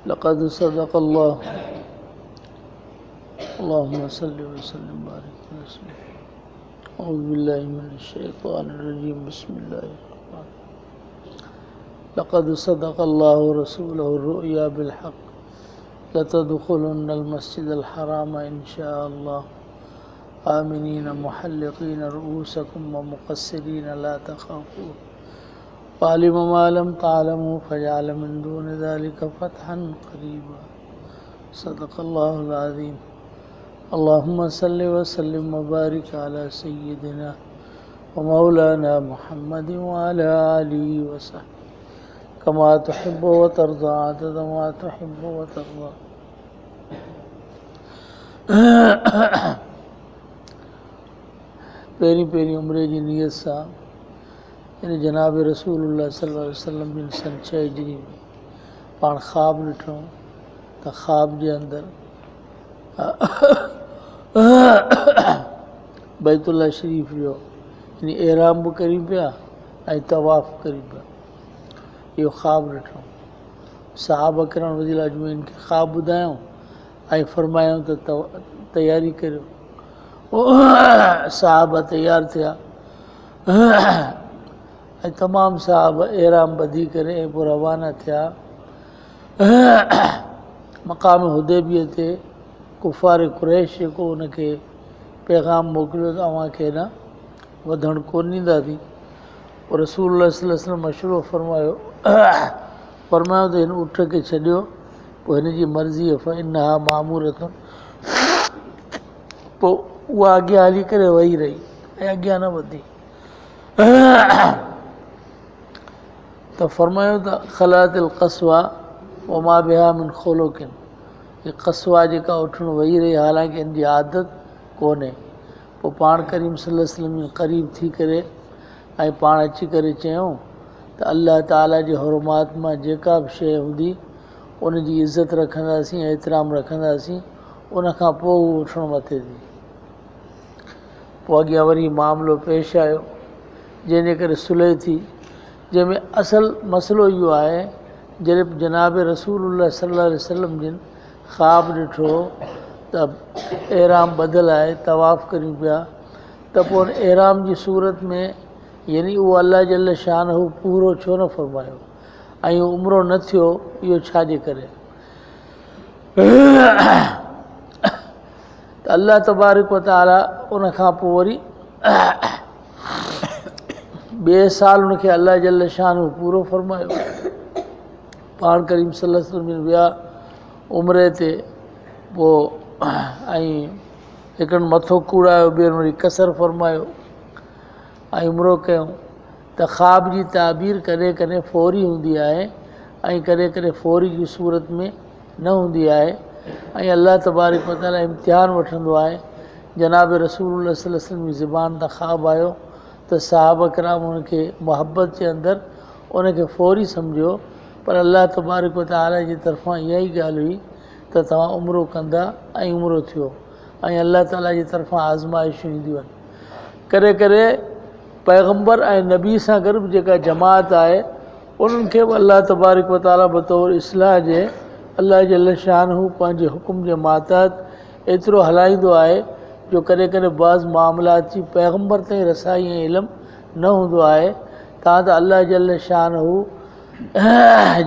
لقد صدق الله. اللهم صل وسلم وبارك على سيدنا. أعوذ بالله من الشيطان الرجيم. بسم الله الرحمن الرحيم. لقد صدق الله رسوله الرؤيا بالحق لتدخلن المسجد الحرام إن شاء الله آمنين محلقين رؤوسكم ومقصرين لا تخافون وعلم ما لم تعلموا فجعل من دون ذلك فتحا قريبا. صدق الله العظيم. اللهم صل وسلم وبارك على سيدنا ومولانا محمد وعلى آله وصحبه كما تحب وترضى عدد ما تحب وترضى. पहिरीं पहिरीं उमिरि जी नियत सां इन जनाब रसूलुल्लाह सल्लल्लाहु अलैहि वसल्लम जिन सन 6 हिजरी में पाण ख़्वाब ॾिठो त ख़्वाब जे अंदरि बैतुल्लाह शरीफ़ जो यानी एहराम बि करी पिया ऐं तवाफ़ करी पिया। इहो ख़्वाब ॾिठो। सहाबा किराम रज़ियल्लाहु अजमईन खे ख़्वाब ॿुधायूं ऐं फरमायूं त तयारी करियो। सहाबा तयारु थिया ऐं तमामु सहाबा एहराम ॿधी करे ऐं पोइ रवाना थिया। मक़ाम हुदैबिया ते कुफ़ार कुरैश जेको उनखे पैगाम मोकिलियो त अव्हांखे न वधणु कोन ॾींदासीं। पोइ रसूलुल्लाह सल्लल्लाहु अलैहि वसल्लम मशवरो फरमायो त हिन ऊठ खे छॾियो। पोइ हिन जी मर्ज़ी इन्हा मामूरतुन। पोइ उहा अॻियां हली करे वेही रही ऐं अॻियां न वधी त फरमायो त ख़लातिल क़स्वा वमा बिहा मिन ख़ुलुक़िन। हीअ क़स्वा जेका उठणु वेही रही हालांकि हिन जी आदत कोन्हे। पोइ पाण करीम सल्लल्लाहु अलैहि वसल्लम क़रीब थी करे ऐं पाण अची करे चयूं त अल्लाह ताला जे हुरमात मां जेका बि शइ हूंदी उनजी इज़त रखंदासीं एतिराम रखंदासीं। उनखां पोइ उहो उठणु मथे थी। पोइ अॻियां वरी मामिलो पेश आयो जंहिंजे करे सुलह थी, जंहिंमें असुलु मसइलो इहो आहे जॾहिं जनाब रसूलुल्लाह सल्लल्लाहु अलैहि वसल्लम जिन ख़्वाब ॾिठो त एहराम ॿधल आहे तवाफ़ करियूं पिया त पोइ एहराम जी सूरत में यानी उहो अल्लाह जल शानहू पूरो छो न फरमायो ऐं उमिरो न थियो। इहो छाजे करे त अल्लाह तबारक व तआला उनखां पोइ वरी ॿिए साल उनखे अल्लाह जल शानहू पूरो फरमायो। पाण करीम सल्लल्लाहु अलैहि वसल्लम विया उमिरे ते पोइ ऐं हिकिड़नि मथो कूड़ायो ॿियनि वरी कसर फरमायो ऐं उमिरो कयूं त ख़्वाब जी ताबीर कॾहिं कॾहिं फौरी हूंदी आहे ऐं कॾहिं कॾहिं फौरी जी सूरत में न हूंदी आहे ऐं अल्लाह तबारक व तआला इम्तिहान वठंदो आहे। जनाब रसूलुल्लाह सल्लल्लाहु अलैहि वसल्लम जी ज़ुबान तां ख़्वाब आयो त सहाबा किराम उनखे मुहबत जे अंदरि उनखे फौरी सम्झो पर अल्लाह तबारक व तआला जी तरफ़ां इहा ई ॻाल्हि हुई त तव्हां उमिरो कंदा ऐं उमिरो थियो ऐं अल्लाह ताला जी तरफ़ां आज़माइशूं ईंदियूं आहिनि। कॾहिं कॾहिं पैगम्बर ऐं नबी सां गॾु बि जेका जमात आहे उन्हनि खे बि अल्लाह तबारक व तआला बतौर इस्लाह जे अल्लाह जल शानहू पंहिंजे हुकुम जे मातहत एतिरो हलाईंदो आहे जो कॾहिं कॾहिं बाज़ मामलात जी पैगम्बर ताईं रसाई ऐं इल्मु न हूंदो आहे। तव्हां त अल्लाह जल शानहू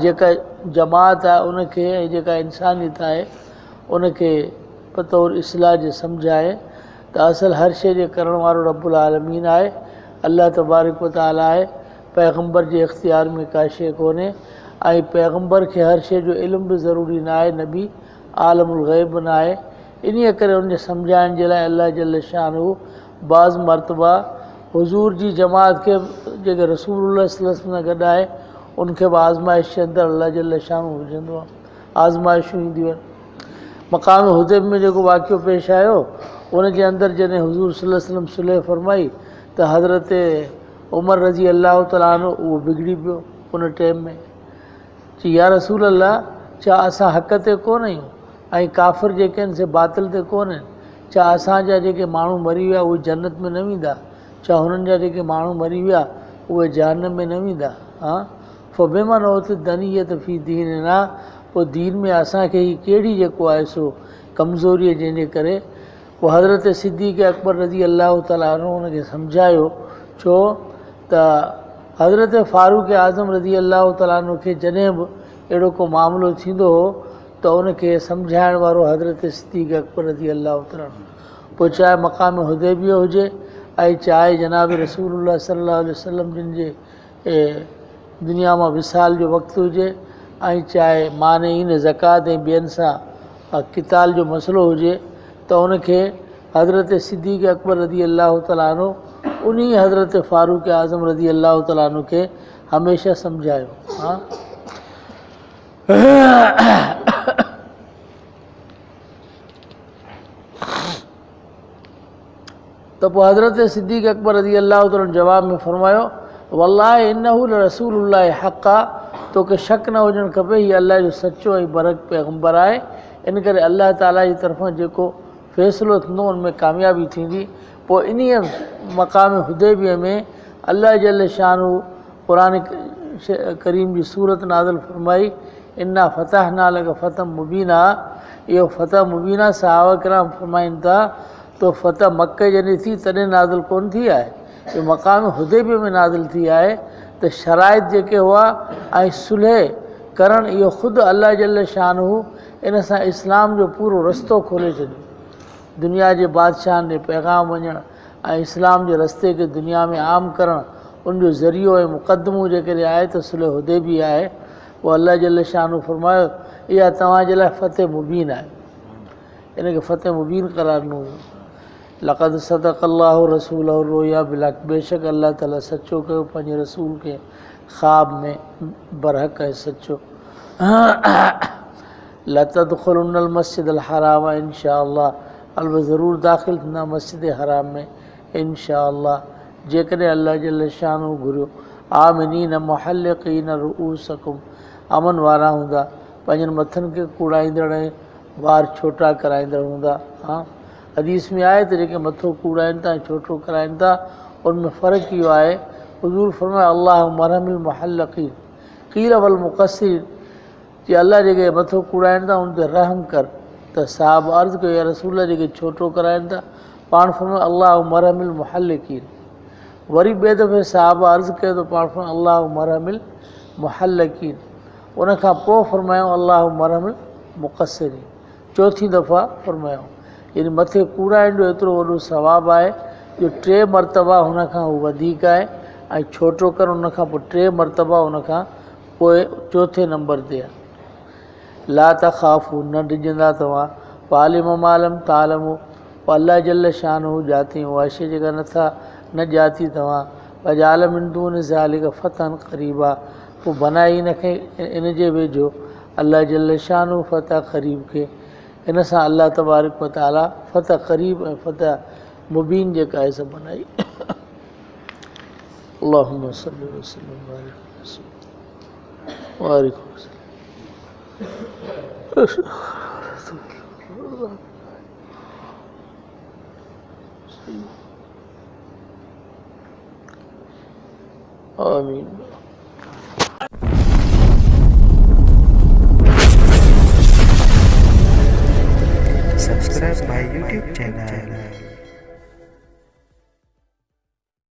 जेका जमात आहे उनखे ऐं जेका इंसानियत आहे उनखे बतौर इस्लाह जे सम्झाए त असुलु हर शइ जे करण वारो रब्बुल आलमीन आहे। अल्लाह तबारक व तआला आहे। पैगम्बर जे इख़्तियार में का शइ कोन्हे ऐं पैगम्बर खे हर शइ जो इल्मु बि ज़रूरी न आहे। नबी आलमुल ग़ैब बि न आहे। इन करे उनजे सम्झाइण जे लाइ अल्लाह जल शानहू बाज़ मरतबा हुज़ूर जी जमात खे जेके रसूलुल्लाह सल्लल्लाहु अलैहि वसल्लम सां गॾु आहे उनखे बि आज़माइश जे अंदरि अल्लाह जल शानहू विझंदो आहे। आज़माइशूं ईंदियूं आहिनि। मक़ाम हुदैब में जेको वाक़ियो पेश आयो उनजे अंदरि जॾहिं हुज़ूर सल्लल्लाहु अलैहि वसल्लम सुलह फरमाई त हज़रत उमर रज़ी अलाह तआला अन्हु उहो बिगड़ी पियो उन टाइम में। चई या रसूल अल्लाह छा असां हक़ ते कोन आहियूं ऐं काफ़िर जेके आहिनि से बातिल ते कोन आहिनि? छा असांजा जेके माण्हू मरी विया उहे जन्नत में न वेंदा? छा हुननि जा जेके माण्हू मरी विया उहे जहन्नम में न वेंदा? हा फ़बिमा नउत दनियत फ़ी दीनिना। पोइ दीन में असांखे ही कहिड़ी जेको आहे सो कमज़ोरी जंहिंजे करे पोइ हज़रत सिद्दीक़ अकबर रज़ी अलाह ताला अन्हु हुनखे सम्झायो छो त हज़रत फारूक़ आज़म रज़ी अलाह ताला अन्हु खे जॾहिं बि अहिड़ो को मामिलो थींदो हो त उनखे सम्झाइण वारो हज़रत सिद्दीक़ अकबर रज़ी अलाह ताला पोइ चाहे मक़ाम हुदैबिया हुजे ऐं चाहे जनाब रसूलुल्लाह सल्लल्लाहु अलैहि वसल्लम जिन जे दुनिया मां विसाल जो वक़्तु हुजे ऐं चाहे माने इन ज़कात ऐं ॿियनि सां क़िताल जो मसइलो हुजे त उनखे हज़रत सिद्दीक़ अकबर रज़ी अलाह ताला अन्हु उन हज़रत फारूक़ आज़म रज़ी अलाह ताला अन्हु खे हमेशह सम्झायो। हाँ त पोइ हज़रत सिद्दीक़ अकबर रज़ी अलाह ताला जवाब में फरमायो वल्लाह इन्नहु रसूलुल्लाह हक़ आहे तोखे शक न हुजणु खपे हीअ अलाह जो सचो ऐं बरक पैगम्बर आहे इन करे अलाह ताला जी तरफ़ां जेको फ़ैसिलो थींदो उन में कामयाबी थींदी। पोइ इन मक़ाम हुदैबिया में अलाह जल शानहू क़ुरान करीम जी सूरत नाज़िल फरमाई इन्ना फ़तहना लक फ़तह मुबीना इहो फ़तह मुबीना सहाबा किराम फरमाइनि था तो फ़तह मके जॾहिं थी तॾहिं नाज़िल कोन थी आहे इहो मक़ाम हुदैबिया में नाज़िल थी आहे त शराइत जेके हुआ ऐं सुलह करणु इहो ख़ुदि अलाह जल शानहू इन सां इस्लाम जो पूरो रस्तो खोले छॾियो दुनिया जे बादशाहनि ॾे पैगाम वञणु ऐं इस्लाम जे रस्ते खे दुनिया में आम करणु उनजो ज़रियो ऐं मुक़दमो जेकॾहिं आहे त सुलह हुदैबिया आहे पोइ अलाह जल शानहू फरमायो इहा तव्हांजे लाइ फ़तह मुबीन आहे इनखे फ़तह मुबीन करार ॾिनो हुयो। लक़द सदक़ अल्लाहु रसूलहु रोया बिलहक़ बेशक अलाह ताला सचो कयो पंहिंजे रसूल खे ख़्वाब में बरहक़ ऐं सचो लतदख़ुलुन्नल मस्जिदल हराम इंशा अल्लाह अलबत ज़रूरु दाख़िल थींदा मस्जिद हराम में इंशा अल्लाह जेकॾहिं अलाह जल शानहू घुरियो आमिनीन मुहल्लिक़ीन रुऊसकुम अमन वारा हूंदा पंहिंजनि मथनि खे कूड़ाईंदड़ ऐं वार छोटा कराईंदड़ हूंदा। हाँ हदीस में आहे त जेके मथो कूड़ाइनि था ऐं छोटो कराइनि था उनमें फ़र्क़ु इहो आहे हुज़ूर फरमाए अल्लाह मरहमिल मुहल्लिक़ीन क़ील वल मुक़स्सिरीन कि अल्लाह जेके मथो कूड़ाइनि था उन ते रहम कर त साहब अर्ज़ु कयो या रसूल जेके छोटो कराइनि था पाण फरमायो अल्लाह मरहमिल मुहल्लिक़ीन वरी ॿिए दफ़े साहब अर्ज़ु कयो त पाण फरमायो अल्लाह मरहमिल मुहल्लिक़ीन उनखां पोइ फरमायो अल्लाह मरहमिल मुक़स्सिरीन चौथी दफ़ा फरमायो यानी मथे कूड़ाइण जो एतिरो वॾो सवाबु आहे जो 3 मरतबा हुनखां वधीक आहे ऐं छोटो कर उनखां पोइ 3 मरतबा उनखां पोइ चौथे नंबर ते आहे। ला तख़ाफ़ू न डिॼंदा तव्हां पालिम मालम तालमो पोइ अलाह जल शानहू ॼाती उहा शइ जेका नथा न ॼाती तव्हां वजाल मिन दून ज़ालिक फ़तहन क़रीबा पोइ बनाई हिनखे इन जे वेझो अलाह जल शानहू फ़तह क़रीब खे इन सां अलाह तबारक व तआला फ़तह क़रीब ऐं फ़तह मुबीन जेका आहे सभु बनाई। अल्लाहुम्मा सल्लि वसल्लिम वारिक आमीन।